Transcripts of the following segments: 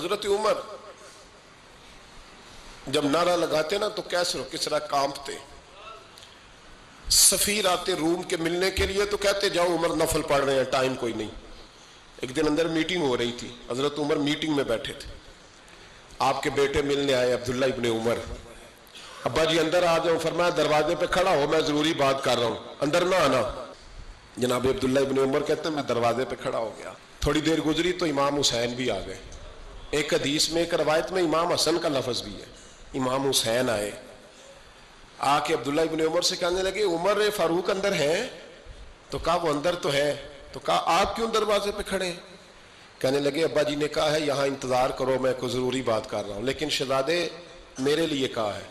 حضرت عمر جب نعرہ لگاتے نا تو کیسر و کسرا کانپتے. سفیر آتے روم کے ملنے کے لیے تو کہتے جاؤ عمر نفل پڑھ رہے ہیں، ٹائم کوئی نہیں. ایک دن اندر میٹنگ ہو رہی تھی، حضرت عمر میٹنگ میں بیٹھے تھے. آپ کے بیٹے ملنے آئے عبداللہ ابن عمر. ابا جی اندر آ جاؤ. فرمایا دروازے پہ کھڑا ہو، میں ضروری بات کر رہا ہوں، اندر نہ آنا. جناب عبداللہ ابن عمر کہتے ہیں میں دروازے پہ کھڑا ہو گیا. تھوڑی دیر گزری تو امام حسین بھی آ گئے. ایک حدیث میں ایک روایت میں امام حسن کا لفظ بھی ہے. امام حسین آئے، آ کے عبداللہ ابن عمر سے کہنے لگے عمر فاروق اندر ہے؟ تو کہا وہ اندر تو ہے. تو کہا آپ کیوں دروازے پہ کھڑے ہیں؟ کہنے لگے ابا جی نے کہا ہے یہاں انتظار کرو، میں کوئی ضروری بات کر رہا ہوں. لیکن شہزادے میرے لیے کہا ہے،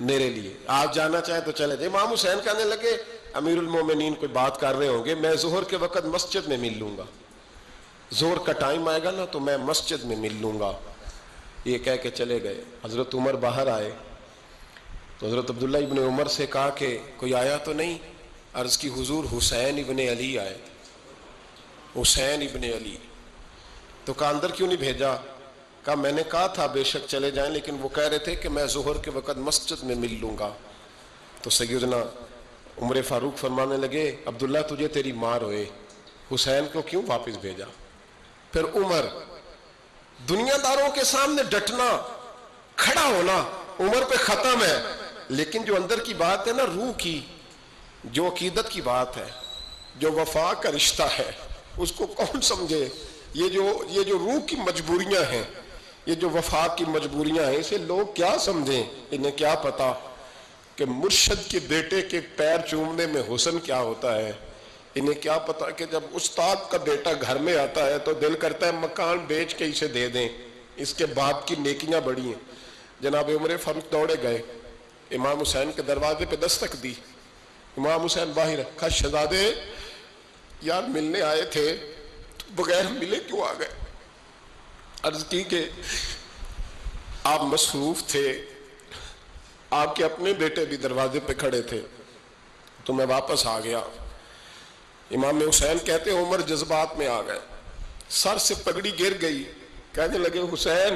میرے لیے آپ جانا چاہیں تو چلے جائیں. امام حسین کہنے لگے امیر المومنین کوئی بات کر رہے ہوں گے، میں ظہر کے وقت مسجد میں مل لوں گا، ظہر کا ٹائم آئے گا نا تو میں مسجد میں مل لوں گا. یہ کہہ کے چلے گئے. حضرت عمر باہر آئے تو حضرت عبداللہ ابن عمر سے کہا کہ کوئی آیا تو نہیں؟ عرض کی حضور حسین ابن علی آئے. حسین ابن علی. تو کہا اندر کیوں نہیں بھیجا؟ کہا میں نے کہا تھا بے شک چلے جائیں، لیکن وہ کہہ رہے تھے کہ میں ظہر کے وقت مسجد میں مل لوں گا. تو سیدنا عمر فاروق فرمانے لگے عبداللہ تجھے تیری ماں روئے، حسین کو کیوں واپس بھیجا؟ پھر عمر دنیا داروں کے سامنے ڈٹنا، کھڑا ہونا عمر پہ ختم ہے، لیکن جو اندر کی بات ہے نا، روح کی، جو عقیدت کی بات ہے، جو وفا کا رشتہ ہے، اس کو کون سمجھے؟ یہ جو روح کی مجبوریاں ہیں، یہ جو وفا کی مجبوریاں ہیں، اسے لوگ کیا سمجھیں؟ انہیں کیا پتا کہ مرشد کے بیٹے کے پیر چومنے میں حسن کیا ہوتا ہے. انہیں کیا پتا کہ جب استاد کا بیٹا گھر میں آتا ہے تو دل کرتا ہے مکان بیچ کے اسے دے دیں، اس کے باپ کی نیکیاں بڑی ہیں. جناب عمر فاروق دوڑے گئے، امام حسین کے دروازے پہ دستک دی. امام حسین باہر کہا شہزادے یار ملنے آئے تھے تو بغیر ملے کیوں آ گئے؟ عرض کی کہ آپ مصروف تھے، آپ کے اپنے بیٹے بھی دروازے پہ کھڑے تھے تو میں واپس آ گیا. امام حسین کہتے ہیں عمر جذبات میں آ گئے، سر سے پگڑی گر گئی. کہنے لگے حسین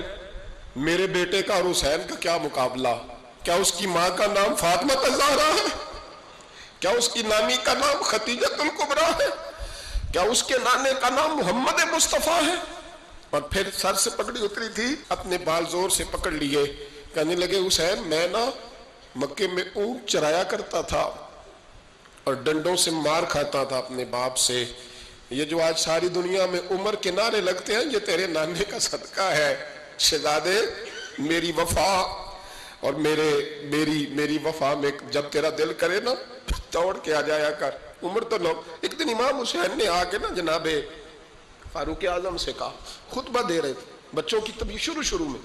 میرے بیٹے کا اور حسین کا کیا مقابلہ؟ کیا اس کی ماں کا نام فاطمہ الزہرا ہے؟ کیا اس کی نانی کا نام خدیجہ الکبریٰ ہے؟ کیا اس کے نانے کا نام محمد مصطفیٰ ہے؟ اور پھر سر سے پگڑی اتری تھی، اپنے بال زور سے پکڑ لیے. کہنے لگے حسین میں نا مکے میں اونٹ چرایا کرتا تھا اور ڈنڈوں سے مار کھاتا تھا اپنے باپ سے. یہ جو آج ساری دنیا میں عمر کے نعرے لگتے ہیں یہ تیرے نانے کا صدقہ ہے. شہزادے میری وفا اور میری وفا میں جب تیرا دل کرے نا دوڑ کے آ جایا کر. عمر تو لوگ ایک دن امام حسین نے آ کے نا جناب فاروق اعظم سے کہا، خطبہ دے رہے تھے بچوں کی طبیعت شروع میں،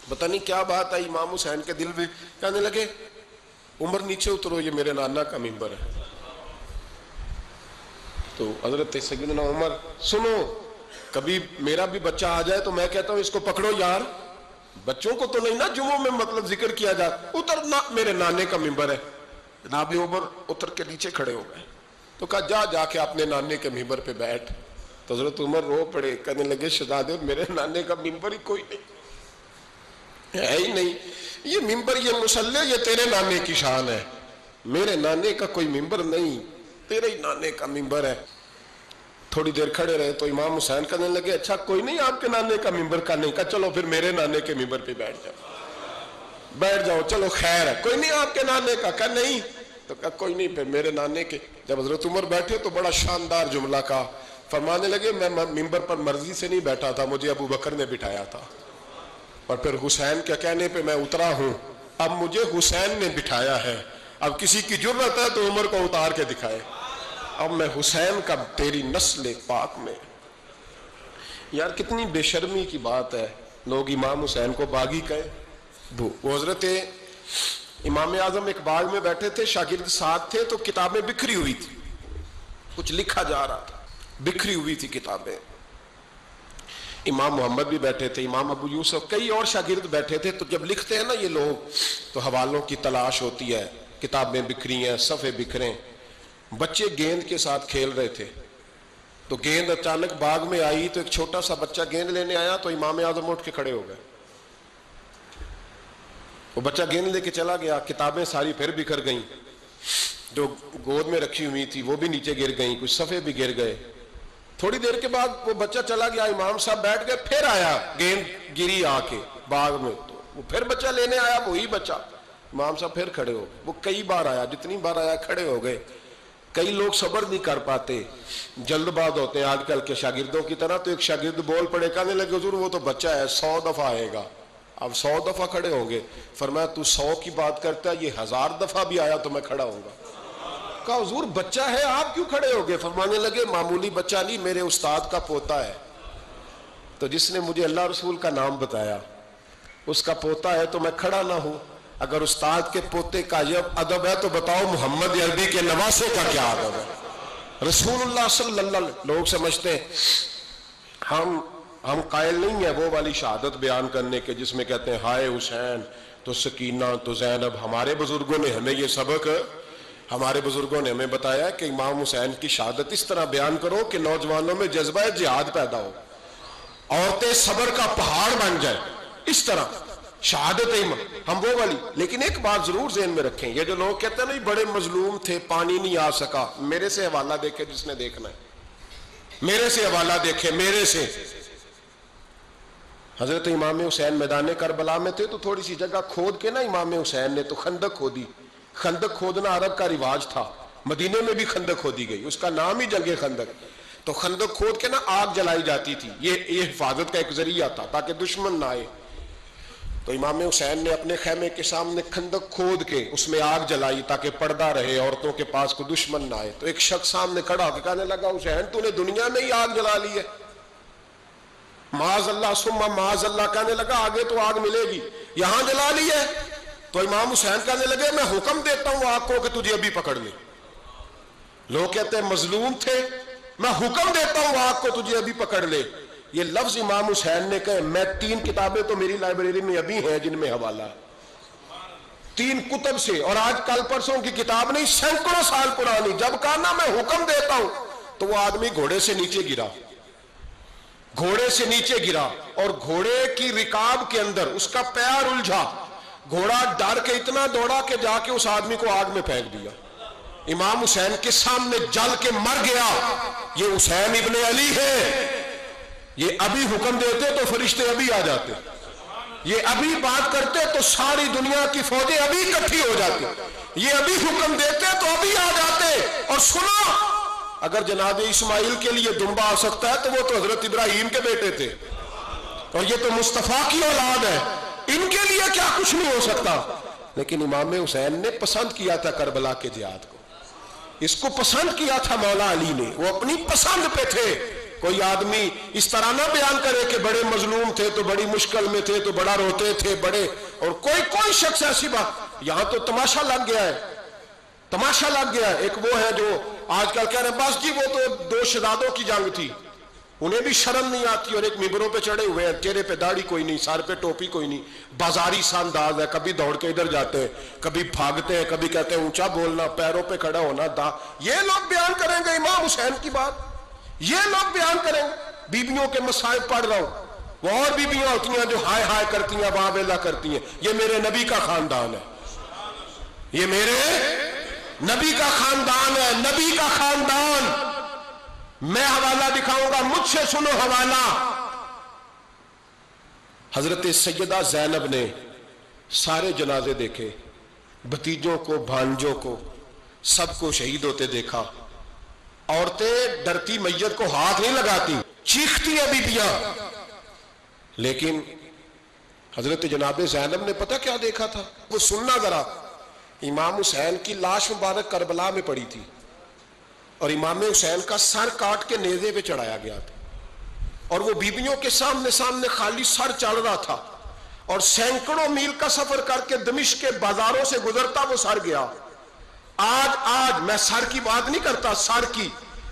پتہ نہیں کیا بات آئی امام حسین کے دل میں. کہنے لگے عمر نیچے اترو، یہ میرے نانا کا ممبر ہے. تو حضرت سیدنا عمر سنو، کبھی میرا بھی بچہ آ جائے تو میں کہتا ہوں اس کو پکڑو یار، بچوں کو تو نہیں نا جمعوں میں مطلب ذکر کیا جائے، اترنا میرے نانے کا ممبر ہے. جناب عمر اتر کے نیچے کھڑے ہو گئے تو کہا جا کے اپنے نانے کے ممبر پہ بیٹھ. تو حضرت عمر رو پڑے، کہنے لگے شہزادے میرے نانے کا ممبر ہی کوئی نہیں ہے ہی نہیں، یہ ممبر یہ مصلی یہ تیرے نانے کی شان ہے، میرے نانے کا کوئی ممبر نہیں، تیرے ہی نانے کا ممبر ہے. تھوڑی دیر کھڑے رہے تو امام حسین کہنے لگے اچھا کوئی نہیں آپ کے نانے کا ممبر کا نہیں؟ کہا چلو پھر میرے نانے کے ممبر پہ بیٹھ جاؤ چلو خیر ہے. کوئی نہیں آپ کے نانے کا؟ کہا نہیں. تو کہا کوئی نہیں پھر میرے نانے کے. جب حضرت عمر بیٹھے تو بڑا شاندار جملہ کہا، فرمانے لگے میں ممبر پر مرضی سے نہیں بیٹھا تھا، مجھے ابو بکر نے بٹھایا تھا، اور پھر حسین کے کہنے پہ میں اترا ہوں، اب مجھے حسین نے بٹھایا ہے، اب کسی کی جرت ہے تو عمر کو اتار کے دکھائے، اب میں حسین کا تیری نسل پاک میں. یار کتنی بے شرمی کی بات ہے، لوگ امام حسین کو باغی کہیں. وہ حضرت امام اعظم ایک باغ میں بیٹھے تھے، شاگرد ساتھ تھے، تو کتابیں بکھری ہوئی تھی، کچھ لکھا جا رہا تھا، بکھری ہوئی تھی کتابیں. امام محمد بھی بیٹھے تھے، امام ابو یوسف، کئی اور شاگرد بیٹھے تھے. تو جب لکھتے ہیں نا یہ لوگ تو حوالوں کی تلاش ہوتی ہے، کتابیں بکھری ہیں، صفحے بکھرے. بچے گیند کے ساتھ کھیل رہے تھے، تو گیند اچانک باغ میں آئی تو ایک چھوٹا سا بچہ گیند لینے آیا تو امام اعظم اٹھ کے کھڑے ہو گئے. وہ بچہ گیند لے کے چلا گیا, کتابیں ساری پھر بکھر گئیں, جو گود میں رکھی ہوئی تھی وہ بھی نیچے گر گئیں, کچھ صفحے بھی گر گئے. تھوڑی دیر کے بعد وہ بچہ چلا گیا, امام صاحب بیٹھ گئے, پھر آیا, گیند گری آ کے باغ میں, تو وہ پھر بچہ لینے آیا, وہی بچہ. امام صاحب پھر کھڑے ہو گئے. وہ کئی بار آیا, جتنی بار آیا کھڑے ہو گئے. کئی لوگ صبر نہیں کر پاتے, جلد باز ہوتے ہیں آج کل کے شاگردوں کی طرح. تو ایک شاگرد بول پڑے, کہنے لگے حضور وہ تو بچہ ہے 100 دفعہ آئے گا. اب 100 دفعہ کھڑے ہوں گے. فرمایا تو 100 کی بات کرتا ہے, یہ 1000 دفعہ بھی آیا تو میں کھڑا ہوں گا. کہا حضور بچہ ہے آپ کیوں کھڑے ہو گئے؟ فرمانے لگے معمولی بچہ نہیں, میرے استاد کا پوتا ہے. تو جس نے مجھے اللہ رسول کا نام بتایا اس کا پوتا ہے تو میں کھڑا نہ ہوں. اگر استاد کے پوتے کا یہ ادب ہے تو بتاؤ محمد عربی کے نواسے کا کیا ادب ہے؟ رسول اللہ صلی اللہ علیہ وسلم. لوگ سمجھتے ہیں ہم قائل نہیں ہیں وہ والی شہادت بیان کرنے کے جس میں کہتے ہیں ہائے حسین تو سکینہ تو زینب. ہمارے بزرگوں نے ہمیں یہ سبق, ہمارے بزرگوں نے ہمیں بتایا کہ امام حسین کی شہادت اس طرح بیان کرو کہ نوجوانوں میں جذبہ جہاد پیدا ہو, عورتیں صبر کا پہاڑ بن جائیں. اس طرح شہادت ہم وہ والی. لیکن ایک بات ضرور ذہن میں رکھیں, یہ جو لوگ کہتے ہیں نہیں بڑے مظلوم تھے پانی نہیں آ سکا, میرے سے حوالہ دیکھے جس نے دیکھنا ہے, میرے سے حوالہ دیکھے, میرے سے. حضرت امام حسین میدان کربلا میں تھے تو تھوڑی سی جگہ کھود کے نا امام حسین نے تو خندق کھودی. خندق کھودنا عرب کا رواج تھا, مدینے میں بھی خندق کھودی گئی, اس کا نام ہی جنگ خندق. تو خندق کھود کے نا آگ جلائی جاتی تھی, یہ حفاظت کا ایک ذریعہ تھا تاکہ دشمن نہ آئے. تو امام حسین نے اپنے خیمے کے سامنے خندق کھود کے اس میں آگ جلائی تاکہ پردہ رہے, عورتوں کے پاس کوئی دشمن نہ آئے. تو ایک شخص سامنے کھڑا ہو کے کہنے لگا حسین تو نے دنیا میں ہی آگ جلا لی ہے. معاذ اللہ ثم معاذ اللہ, کہنے لگا آگے تو آگ ملے گی, یہاں جلا لی ہے. تو امام حسین کہنے لگے میں حکم دیتا ہوں آگ کو کہ تجھے ابھی پکڑ لے. لوگ کہتے ہیں مظلوم تھے, میں حکم دیتا ہوں آگ کو تجھے ابھی پکڑ لے. یہ لفظ امام حسین نے کہے. میں 3 کتابیں تو میری لائبریری میں ابھی ہیں جن میں حوالہ ہے, 3 کتب سے, اور آج کل پرسوں کی کتاب نہیں, سینکڑوں سال پرانی. جب کہا نا میں حکم دیتا ہوں تو وہ آدمی گھوڑے سے نیچے گرا, گھوڑے سے نیچے گرا, اور گھوڑے کی رکاب کے اندر اس کا پیر الجھا. گھوڑا ڈر کے اتنا دوڑا کہ جا کے اس آدمی کو آگ میں پھینک دیا. امام حسین کے سامنے جل کے مر گیا. یہ حسین ابن علی ہے. یہ ابھی حکم دیتے تو فرشتے ابھی آ جاتے, یہ ابھی بات کرتے تو ساری دنیا کی فوجیں ابھی اکٹھی ہو جاتی. یہ ابھی حکم دیتے تو ابھی آ جاتے. اور سنو, اگر جناب اسماعیل کے لیے دمبا آ سکتا ہے تو وہ تو حضرت ابراہیم کے بیٹے تھے, اور یہ تو مصطفیٰ کی اولاد ہے, ان کے لیے کیا کچھ نہیں ہو سکتا. لیکن امام حسین نے پسند کیا تھا کربلا کے جہاد کو, اس کو پسند کیا تھا مولا علی نے, وہ اپنی پسند پہ تھے. کوئی آدمی اس طرح نہ بیان کرے کہ بڑے مظلوم تھے تو بڑی مشکل میں تھے تو بڑا روتے تھے بڑے, اور کوئی شخص ایسی بات. یہاں تو تماشا لگ گیا ہے, تماشا لگ گیا ہے. ایک وہ ہے جو آج کل کہہ رہے ہیں بس جی وہ تو 2 شہزادوں کی جنگ تھی, انہیں بھی شرم نہیں آتی, اور ایک ممبروں پہ چڑھے ہوئے ہیں, چہرے پہ داڑھی کوئی نہیں, سر پہ ٹوپی کوئی نہیں, بازاری سا انداز ہے, کبھی دوڑ کے ادھر جاتے ہیں, کبھی بھاگتے ہیں, کبھی کہتے ہیں اونچا بولنا, پیروں پہ کھڑا ہونا. یہ لوگ بیان کریں گے امام حسین کی بات, یہ لوگ بیان کریں گے. بیبیوں کے مصائب پڑھ رہا ہوں, وہ اور بیبیاں ہوتی ہیں جو ہائے ہائے کرتی ہیں, واہ ویلا کرتی ہیں. یہ میرے نبی کا خاندان ہے, یہ میرے نبی کا خاندان ہے, نبی کا خاندان. میں حوالہ دکھاؤں گا, مجھ سے سنو حوالہ. حضرت سیدہ زینب نے سارے جنازے دیکھے, بھتیجوں کو, بھانجوں کو, سب کو شہید ہوتے دیکھا. عورتیں ڈرتی میت کو ہاتھ نہیں لگاتی, چیختی ہیں بیبیاں. لیکن حضرت جناب زینب نے پتہ کیا دیکھا تھا, وہ سننا ذرا. امام حسین کی لاش مبارک کربلا میں پڑی تھی, اور امام حسین کا سر کاٹ کے نیزے پہ چڑھایا گیا تھا, اور وہ بیبیوں کے سامنے خالی سر چڑھ رہا تھا, اور سینکڑوں میل کا سفر کر کے دمشق کے بازاروں سے گزرتا وہ سر گیا. آج میں سر کی بات نہیں کرتا, سر کی.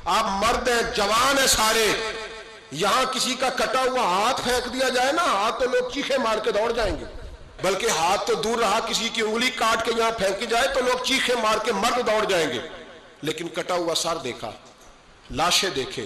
آپ مرد ہیں, جوان ہیں سارے, یہاں کسی کا کٹا ہوا ہاتھ پھینک دیا جائے نا, ہاتھ تو لوگ چیخے مار کے دوڑ جائیں گے. بلکہ ہاتھ تو دور رہا, کسی کی انگلی کاٹ کے یہاں پھینکی جائے تو لوگ چیخے مار کے مرد دوڑ جائیں گے. لیکن کٹا ہوا سر دیکھا, لاشیں دیکھے,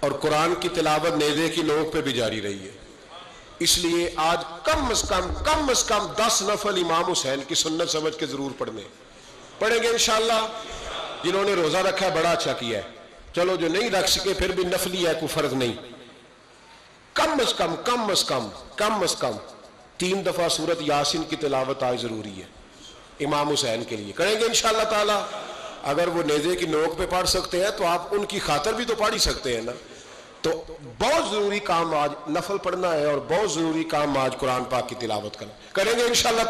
اور قرآن کی تلاوت نیزے کی نوک پہ بھی جاری رہی ہے. اس لیے آج کم از کم 10 نفل امام حسین کی سنت سمجھ کے ضرور پڑھیں گے انشاءاللہ. جنہوں نے روزہ رکھا ہے بڑا اچھا کیا ہے. چلو جو نہیں رکھ سکے پھر بھی نفلی ہے، کوئی فرض نہیں. کم از کم 3 دفعہ سورت یاسین کی تلاوت آج ضروری ہے امام حسین کے لیے. کریں گے انشاءاللہ تعالی. اگر وہ نیزے کی نوک پہ پڑھ سکتے ہیں تو آپ ان کی خاطر بھی تو پڑھ ہی سکتے ہیں نا. تو بہت ضروری کام آج نفل پڑھنا ہے، اور بہت ضروری کام آج قرآن پاک کی تلاوت کرنا. کریں گے انشاءاللہ.